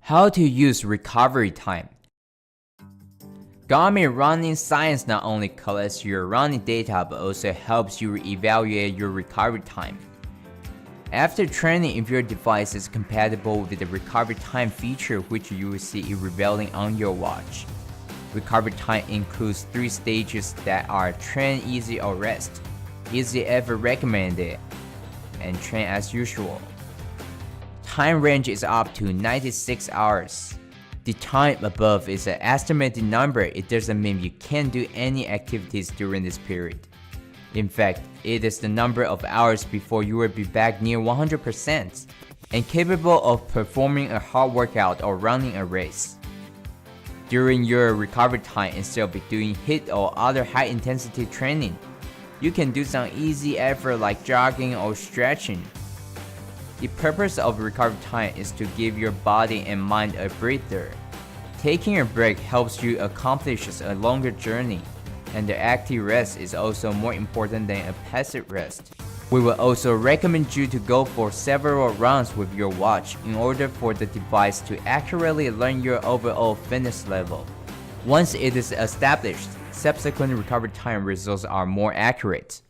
How to use recovery time. Garmin running science not only collects your running data but also helps you evaluate your recovery time. After training, if your device is compatible with the recovery time feature, which you will see revealing on your watch. Recovery time includes 3 stages that are train easy or rest, easy ever recommended, and train as usual. Time range is up to 96 hours. The time above is an estimated number. It doesn't mean you can't do any activities during this period. In fact, it is the number of hours before you will be back near 100% and capable of performing a hard workout or running a race. During your recovery time, instead of doing HIIT or other high-intensity training, you can do some easy effort like jogging or stretching. The purpose of recovery time is to give your body and mind a breather. Taking a break helps you accomplish a longer journey, and the active rest is also more important than a passive rest. We will also recommend you to go for several runs with your watch in order for the device to accurately learn your overall fitness level. Once it is established, subsequent recovery time results are more accurate.